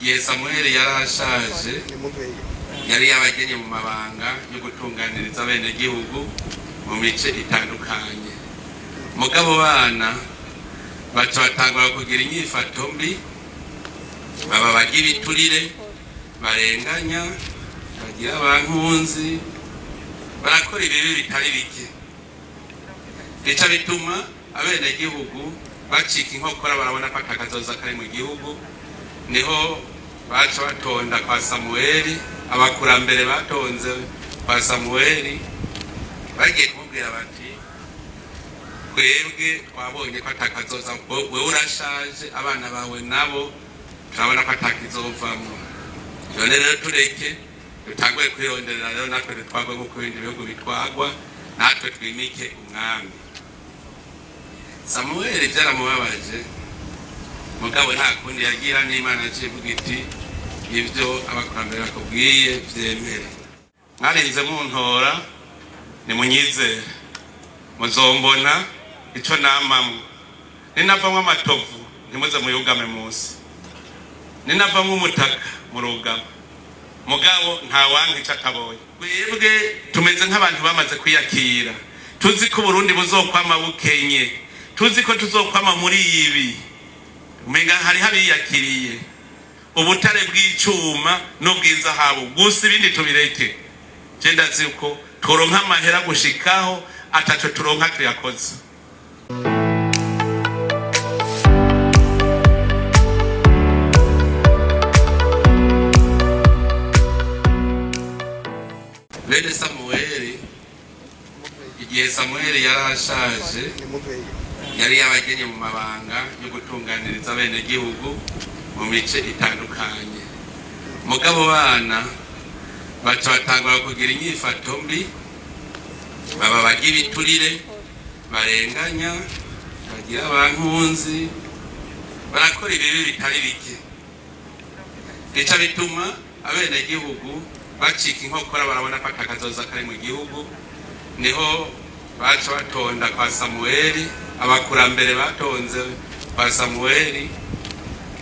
Samuel yarashaje yari yabagenye mu mabanga yo gutunganiriza bene gihugu mu mice itandukanye. Mugabo bana baca batangura kugira inyifato mbi, baba bagira iturire, barenganya, bagira abankunzi, barakora ibibi bitari bike. Bica bituma abene gihugu bacika inkokora, barabona ko atakazoza kari mu gihugu. Niho baca batonda kwa Samueli, abakurambere batonze kwa Samueli, bagiye kumubwira bati twebwe twabonye ko atakazoza, wewe urashaje, abana bawe nabo turabona ko atakizovamwo. None rero tureke dutanguye kwironderera rero natwe twagwe nko kubindi bihugu bitwagwa, natwe twimike umwami. Samueli byaramubabaje, mugabo nta kundi yagira, n'Imana ivuga iti ibyo abakurambere bakubwiye byemere. Mwarinze muntora nimunyizere, muzombona ico namamwe. Ninavamwo amatovu ntimuze muyugame munsi, ninavamwo umutaka murugama, mugabo nta wanka ico akabonye. Twebwe tumeze nk'abantu bamaze kwiyakira, tuzi ko Burundi buzokwama bukenye, tuzi ko tuzokwama muri ibi. Umenga hari habiyakiriye ubutare bw'icuma n'ubw'inzahabu, gusa ibindi tubireke. Je ndazi ko turonka amahera gushikaho ataco turonka tuyakoze. Bene Samueli, igihe Samueli yarashaje yari yabagenye mu mabanga yo gutunganiriza bene gihugu mu mice itandukanye. Mugabo bana baca batangura kugira inyifato mbi, baba bagira iturire, barenganya, bagira abankunzi, barakora ibibi bitari bike. Bica bituma abene gihugu bacika inkokora, barabona ko atakazoza kari mu gihugu. Niho baca batonda kwa Samueli, abakurambere batonze kwa Samueli,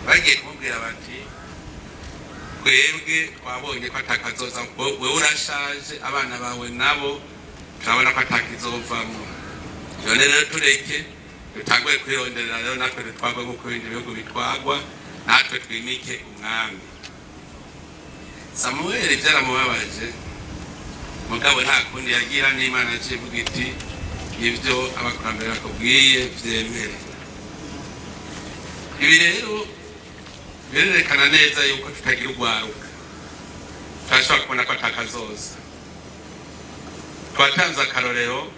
bagiye kumubwira bati twebwe twabonye ko atakazoza, wewe urashaje, abana bawe nabo turabona ko atakizovamwo. None rero tureke dutanguye kwironderera rero natwe twagwe nko kubindi bihugu bitwagwa, natwe twimike umwami. Samueli byaramubabaje, mugabo nta kundi yagira, n'Imana ivuga iti ibyo abakurambere bakubwiye byemere. Ibi rero birerekana neza yuko tutagira urwaruka, turashobora kubona ko atakazoza. Twatanze akarorero,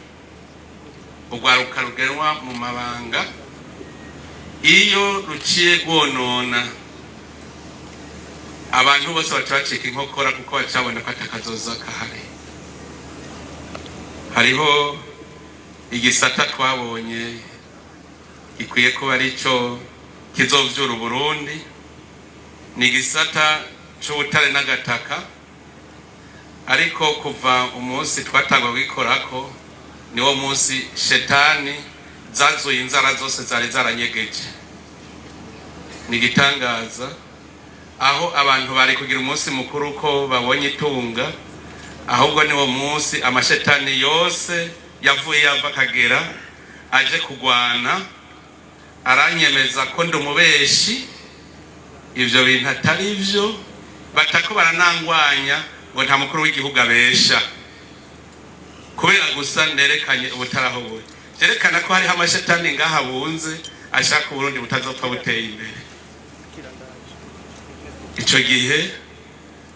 urwaruka rugenwa mu mabanga iyo ruciye rwonona, abantu bose baca bacika inkokora kuko bacabona ko atakazoza kahari. Hariho igisata twabonye gikwiye kuba arico kizovyura Burundi, ni igisata c'ubutare n'agataka. Ariko kuva umunsi twatangwa gukorako, niwo munsi shetani zazuye inzara zose zari zaranyegeje. Ni gitangaza aho abantu bari kugira umunsi mukuru ko babonye itunga, ahubwo niwo munsi amashetani yose yavuye yava kagera aje kugwana, aranyemeza ko ndi umubeshi, ivyo bintu atari vyo, batako baranangwanya ngo nta mukuru w'igihugu abesha, kubera gusa nerekanye ubutaraho buri. Jerekana ko hariho amashetani ngaha bunze ashaka Burundi butazopfa buteye imbere. Ico gihe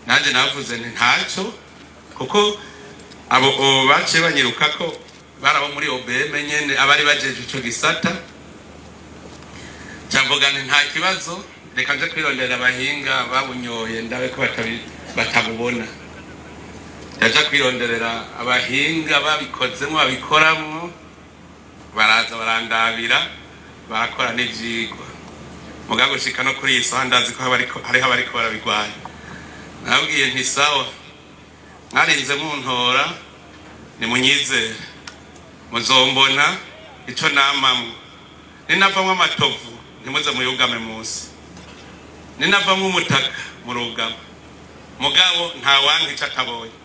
nanje navuze nti ntaco, kuko abo bace banyiruka ko barabo muri OBM nyene abari bajeje ico gisata. Cyamvuga nti nta kibazo, reka nje kwirondera abahinga babunyoye ndabe ko batabubona. Yaje kwironderera abahinga babikozemo, babikoramwo, baraza barandabira, barakora n'ivyigwa. Mugago shika no kuri isaha ndazi ko hariho abariko barabigwanya. Nabwiye nti sawa, mwarinze muntora nimunyizere, muzombona ico namamwe. Ninavamwo amatovu ntimuze muyugame munsi, ninavamo umutaka mu rugabo mugabo nta wankica atabonye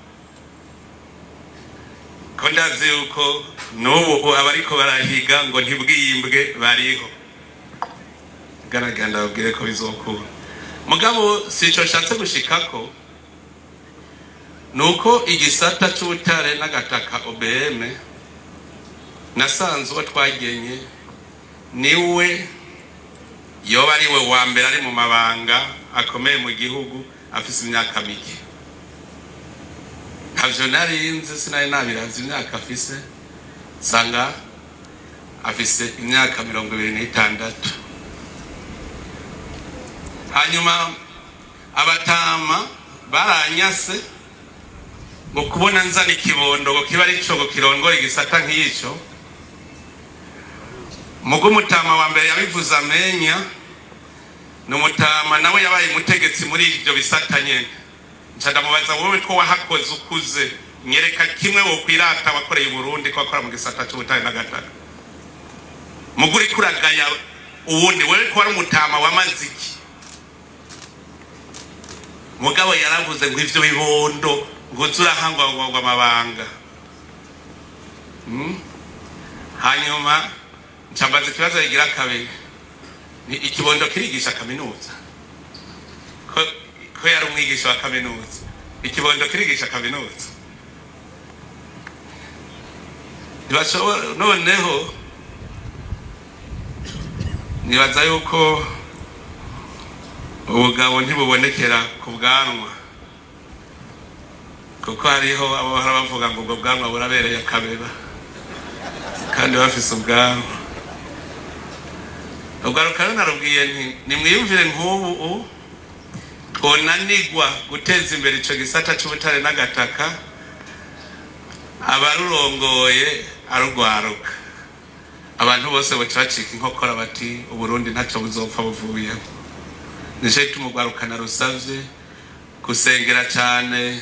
ko ndazi yuko n'ubu abariko barahiga ngo ntibwiyimbwe bariho garaganda babwire ko bizokura mugabo sico nshatse gushikako nuko igisata c'ubutare n'agataka OBM nasanzwe twagenye niwe yoba ariwe wa mbere ari mu mabanga akomeye mu gihugu afise imyaka mike ntavyo narinzi sinari nabiravye imyaka afise sanga afise imyaka 26 hanyuma abatama baranyase ngo kubona nzana ikibondo ngo kiba ari ico kirongora igisata nk'ico mugo umutama wa mbere yabivuze amenya n'umutama nawe yabaye umutegetsi muri ibyo bisata nyene ndamubaza wowe ko wahakoze ukuze nyereka kimwe wo kwirata wakoreye i Burundi ko akora mu gisata cy'ubutare n'agataka muguri kuragaya uwundi wewe ko ari umutama w'amaziki mugabo yaravuze ngo ivyo bibondo ngo zurahangwa ngo amabanga hanyuma ncambaza ikibazo yigira kabiri ni ikibondo kirigisha kaminuza ko yari umwigisha wa kaminuza ikibondo kirigisha kaminuza ntibashobora noneho nibaza yuko ubugabo ntibubonekera ku bwanwa kuko hariho abo bahora bavuga ngo ubwo bwanwa burabereye akabeba kandi bafise ubwanwa ugaruka narubwiye nti nimwiyumvire nk'ubu twonanigwa guteza imbere ico gisata c'ubutare n'agataka abarurongoye arugwaruka abantu bose bacika inkokora bati uburundi ntaco buzopfa buvuye nico tumugwarukana rusavye kusengera cyane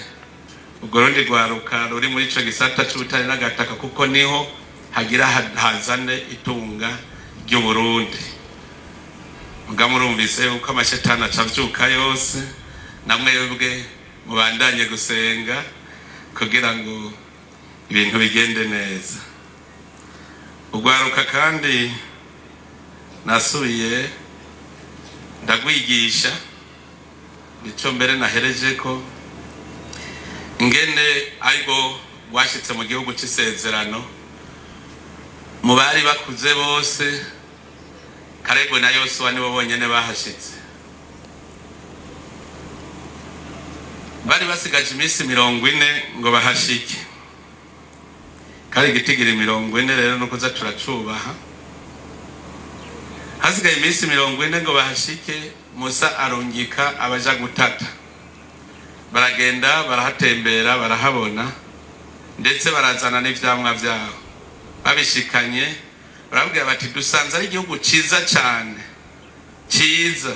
uburundi gwaruka ruri muri ico gisata c'ubutare n'agataka kuko niho hagira hazane itunga ry'uburundi mugamurumvise uko amashetani acavyuka yose namwebwe mubandanye gusenga kugira ngo ibintu bigende neza ugwaruka kandi nasubiye ndagwigisha nico mbere nahereje ko ingene ariko washitse mu gihugu c'isezerano mu bari bakuze bose Karego na Yosuwa nibo bonyene bahashitse bari basigaje iminsi 40 ngo bahashike kari gitigiri 40 rero nuko za turacubaha hasigaye iminsi 40 ngo bahashike Musa arungika abaja gutata baragenda barahatembera barahabona ndetse barazana n'ivyamwa vyabo babishikanye barabwira bati dusanze ari igihugu ciza cyane ciza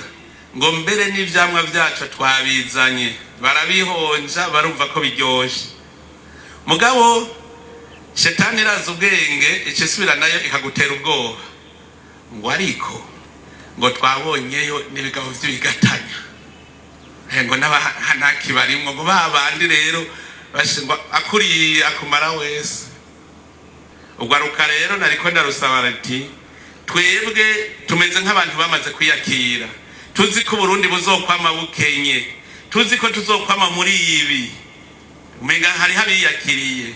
ngo mbere n'ivyamwa vyacu twabizanye barabihonja barumva ko biryoshe mugabo shetani iraza ubwenge icisubira nayo ikagutera ubwoba ngo ariko ngo twabonyeyo n'ibigabo vy'ibigatanya ngo n'abahanaki barimwo ngo babandi rero bashingwa akuriye akumara wese ugwaruka rero nariko ndarusaba ati twebwe tumeze nk'abantu bamaze kwiyakira tuzi ko Burundi buzokwama bukenye tuzi ko tuzokwama muri ibi umenga hari habiyakiriye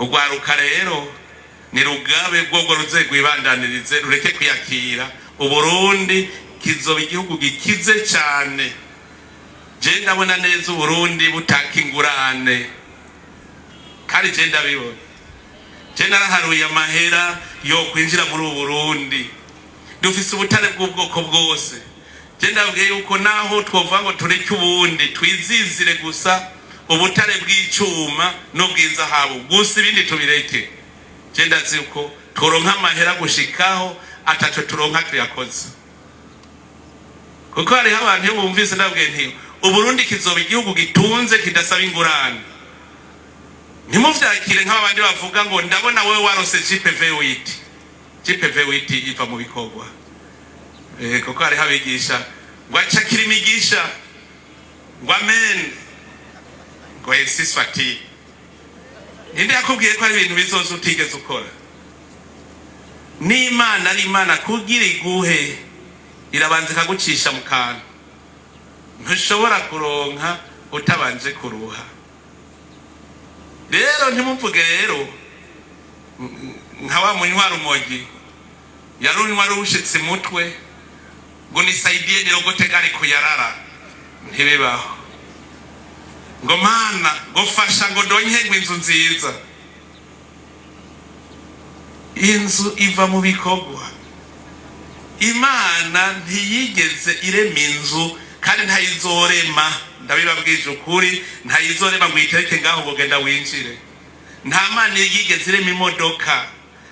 ugwaruka rero ni rugabe rwogo ruzegwibandanirize rureke kwiyakira Uburundi kizoba igihugu gikize cyane je ndabona neza Uburundi butakingurane kandi je ndabibona je naraharuye amahera yo kwinjira muri Burundi dufise ubutare bw'ubwoko bwose je ndabwiye yuko naho twova ngo tureke ubundi twizizire gusa ubutare bw'icuma no bw'inzahabu gusa ibindi tubireke je ndazi yuko turonka amahera gushikaho ataco turonka kriyakoze kuko hari abantu bumvise ndabwiye nti Uburundi kizoba igihugu gitunze kidasaba ingurane ntimuvyakire nk'abandi bavuga ngo ndabona wewe warose GPV8 iva mu bikorwa kuko hari habigisha ngo acakira imigisha ngo amen ngo Yesu fati. Ninde yakubwiye ko ari ibintu bizoza utigeze ukora? N'Imana ari Imana kugira iguhe irabanza ikagucisha mu kantu. Ntushobora kuronka utabanje kuruha. Rero ntimumvuge rero nka wa munywa rumogi yarunywa rushitse mutwe ngo nisaidie nirogote gari kuyarara. Ntibibaho. Ngo Mana ngo fasha ngo ndonke inzu nziza. Inzu iva mu bikorwa. Imana ntiyigeze irema inzu kandi ntayizorema. Ndabibabwije ukuri, ntayizorema ngo itereke ngaho ngo genda winjire. Nta Mana yigeze irema imodoka,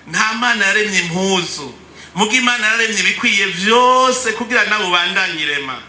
nta Mana yaremye impuzu. Muga Imana yaremye ibikwiye byose kugira nabo bandanyirema.